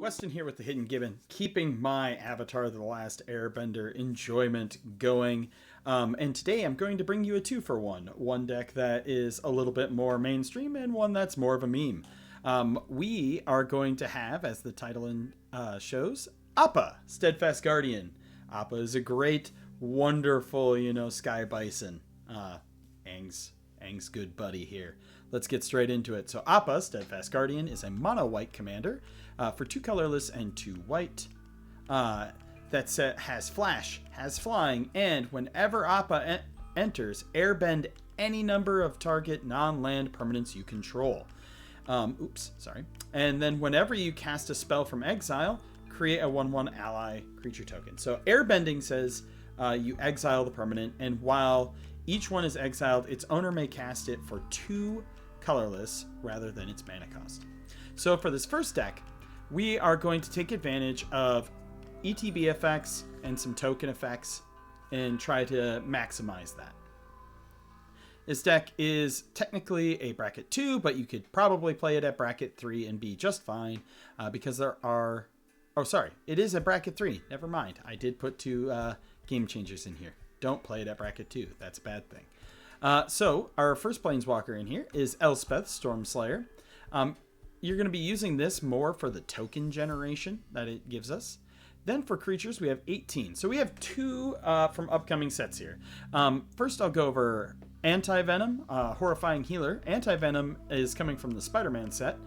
Weston here with the Hidden Gibbon, keeping my Avatar The Last Airbender enjoyment going. And today I'm going to bring you a 2-for-1. One deck that is a little bit more mainstream and one that's more of a meme. We are going to have, as the title shows, Appa, Steadfast Guardian. Appa is a great, wonderful, Sky Bison. Aang's good buddy here. Let's get straight into it. So Appa, Steadfast Guardian, is a mono-white commander for 2 colorless and 2 white. That has flash, has flying, and whenever Appa enters, airbend any number of target non-land permanents you control. And then whenever you cast a spell from exile, create a 1/1 ally creature token. So airbending says you exile the permanent, and while each one is exiled, its owner may cast it for 2 colorless rather than its mana cost. So for this first deck, we are going to take advantage of ETB effects and some token effects and try to maximize that. This deck is technically a bracket 2, but you could probably play it at bracket 3 and be just fine because there are... Oh, sorry. It is a bracket 3. Never mind. I did put 2 game changers in here. Don't play it at bracket 2. That's a bad thing. So our first Planeswalker in here is Elspeth, Stormslayer. You're going to be using this more for the token generation that it gives us. Then for creatures, we have 18. So we have 2 from upcoming sets here. First, I'll go over Anti-Venom, Horrifying Healer. Anti-Venom is coming from the Spider-Man set.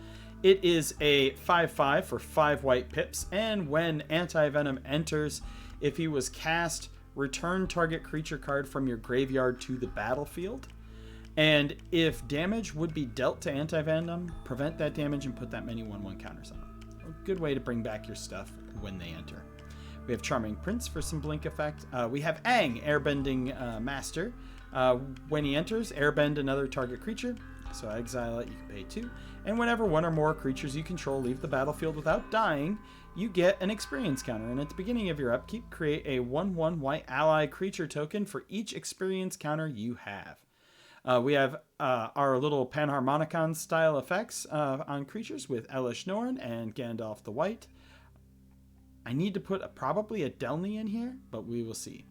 It is a 5/5 for 5 white pips. And when Anti-Venom enters, if he was cast, return target creature card from your graveyard to the battlefield. And if damage would be dealt to Anti-Venom, prevent that damage and put that many 1/1 counters on them. A good way to bring back your stuff when they enter. We have Charming Prince for some blink effect. We have Aang, Airbending Master. When he enters, airbend another target creature. So exile it, you can pay 2. And whenever 1 or more creatures you control leave the battlefield without dying, you get an experience counter. And at the beginning of your upkeep, create a 1/1 white ally creature token for each experience counter you have. We have our little Panharmonicon style effects on creatures with Elesh Norn and Gandalf the White. I need to put probably a Delny in here, but we will see.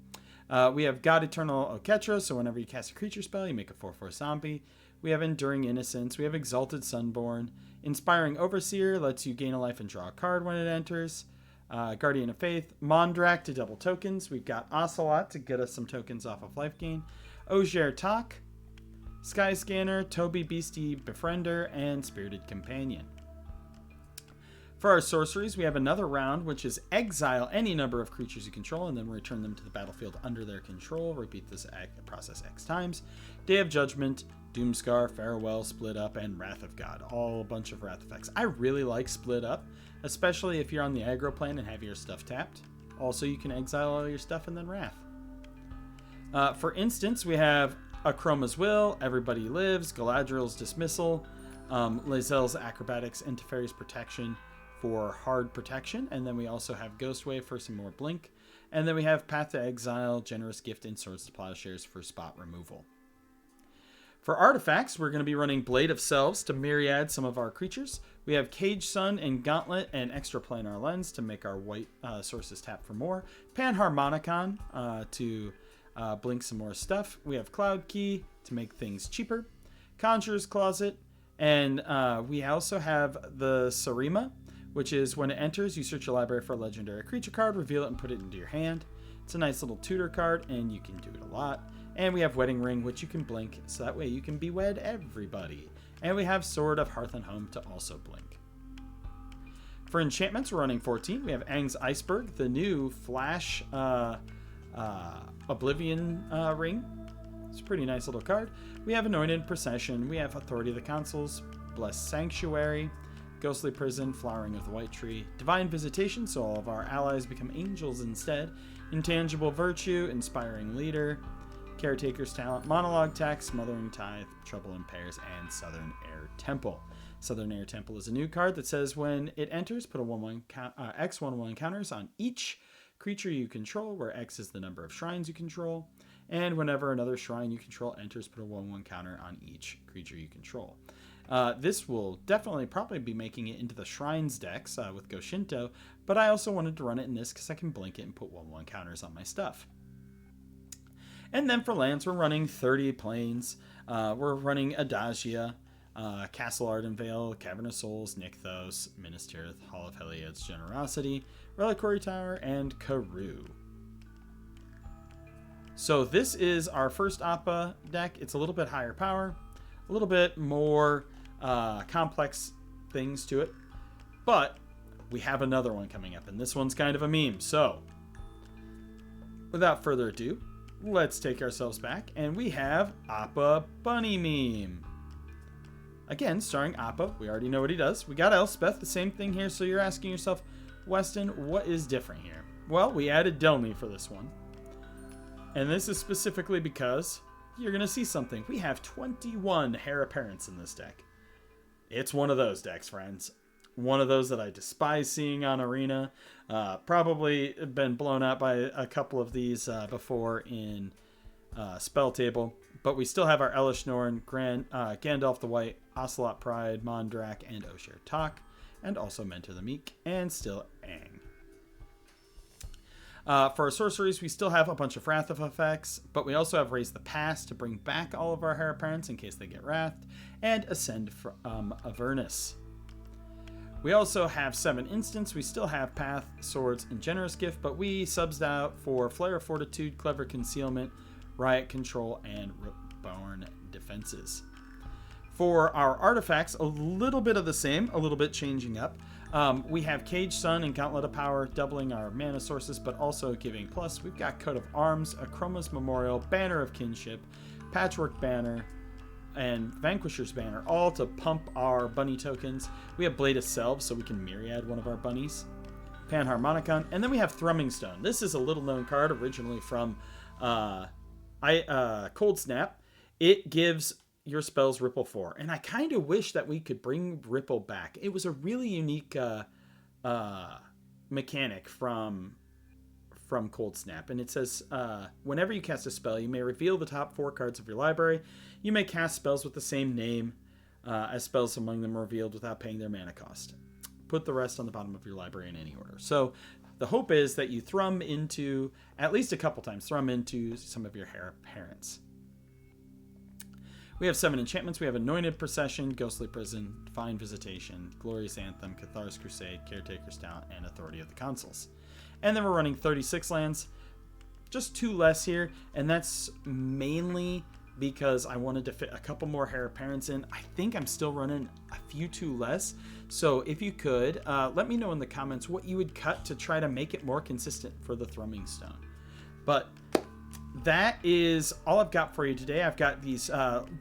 We have God Eternal Oketra, so whenever you cast a creature spell, you make a 4/4 zombie. We have Enduring Innocence. We have Exalted Sunborn. Inspiring Overseer lets you gain a life and draw a card when it enters. Guardian of Faith. Mondrak to double tokens. We've got Ocelot to get us some tokens off of life gain. Ogier Tak. Sky Scanner, Toby Beastie Befriender, and Spirited Companion. For our sorceries, we have another round, which is exile any number of creatures you control and then return them to the battlefield under their control. Repeat this process X times. Day of Judgment, Doomscar, Farewell, Split Up, and Wrath of God. All a bunch of Wrath effects. I really like Split Up, especially if you're on the aggro plane and have your stuff tapped. Also, you can exile all your stuff and then Wrath. For instance, we have Akroma's Will, Everybody Lives, Galadriel's Dismissal, Lae'zel's Acrobatics, and Teferi's Protection for hard protection. And then we also have Ghostwave for some more blink. And then we have Path to Exile, Generous Gift, and Swords to Plowshares for spot removal. For artifacts, we're going to be running Blade of Selves to myriad some of our creatures. We have Cage Sun and Gauntlet and Extraplanar Lens to make our white sources tap for more. Panharmonicon to blink some more stuff. We have Cloud Key to make things cheaper. Conjurer's Closet. And we also have the Sarima, which is when it enters, you search your library for a legendary creature card, reveal it, and put it into your hand. It's a nice little tutor card, and you can do it a lot. And we have Wedding Ring, which you can blink, so that way you can bewed everybody. And we have Sword of Hearth and Home to also blink. For enchantments, we're running 14. We have Aang's Iceberg, the new Flash Oblivion Ring. It's a pretty nice little card. We have Anointed Procession. We have Authority of the Consuls, Blessed Sanctuary, Ghostly Prison, Flowering of the White Tree, Divine Visitation, so all of our allies become angels instead, Intangible Virtue, Inspiring Leader, Caretaker's Talent, Monologue Tax, Smothering Tithe, Trouble in Pairs, and Southern Air Temple. Southern Air Temple is a new card that says when it enters, put a X 1/1 counters on each creature you control, where X is the number of shrines you control. And whenever another shrine you control enters, put a 1/1 counter on each creature you control. This will definitely probably be making it into the Shrines decks with Go Shinto, but I also wanted to run it in this because I can blink it and put 1/1 counters on my stuff. And then for lands, we're running 30 plains. We're running Adagia, Castle Ardenvale, Cavern of Souls, Nykthos, Minas Tirith, Hall of Heliod's Generosity, Reliquary Tower, and Karoo. So this is our first Appa deck. It's a little bit higher power, a little bit more complex things to it, but we have another one coming up, and this one's kind of a meme. So without further ado, let's take ourselves back, and we have Appa Bunny Meme. Again, starring Appa. We already know what he does. We got Elspeth, the same thing here. So you're asking yourself, Weston, what is different here? Well, we added Delmi for this one. And this is specifically because you're going to see something. We have 21 Heir Apparents in this deck. It's one of those decks, friends. One of those that I despise seeing on Arena. Probably been blown out by a couple of these before in Spell Table. But we still have our Elish Norn, Gandalf the White, Ocelot Pride, Mondrak, and Osher Tak. And also Mentor the Meek, and still Aang. For our sorceries, we still have a bunch of Wrath of effects, but we also have Raise the Past to bring back all of our Heir Apparents in case they get wrathed, and Ascend from Avernus. We also have 7 instants. We still have Path, Swords, and Generous Gift, but we subs out for Flare of Fortitude, Clever Concealment, Riot Control, and Reborn Defenses. For our artifacts, a little bit of the same, a little bit changing up. We have Cage Sun and Gauntlet of Power, doubling our mana sources, but also giving plus. We've got Coat of Arms, Akroma's Memorial, Banner of Kinship, Patchwork Banner, and Vanquisher's Banner, all to pump our bunny tokens. We have Blade of Selves, so we can Myriad one of our bunnies. Panharmonicon, and then we have Thrumming Stone. This is a little-known card, originally from Cold Snap. It gives your spells Ripple 4, and I kind of wish that we could bring Ripple back. It was a really unique mechanic from Cold Snap, and it says whenever you cast a spell, you may reveal the top 4 cards of your library. You may cast spells with the same name as spells among them revealed without paying their mana cost. Put the rest on the bottom of your library in any order. So the hope is that you thrum into, at least a couple times, thrum into some of your Heir Apparents. We have 7 enchantments. We have Anointed Procession, Ghostly Prison, Divine Visitation, Glorious Anthem, Cathar's Crusade, Caretaker's Talent, and Authority of the Consuls. And then we're running 36 lands, just 2 less here, and that's mainly because I wanted to fit a couple more Heir Apparents in. I think I'm still running a few too less, so if you could, let me know in the comments what you would cut to try to make it more consistent for the Thrumming Stone. But that is all I've got for you today. I've got these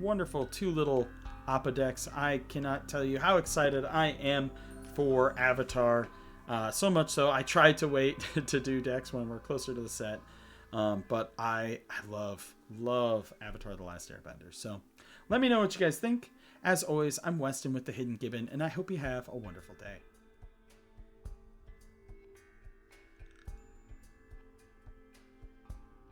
wonderful 2 little Appa decks. I cannot tell you how excited I am for Avatar. So much so, I tried to wait to do decks when we're closer to the set. But I love Avatar The Last Airbender. So let me know what you guys think. As always, I'm Weston with The Hidden Gibbon, and I hope you have a wonderful day.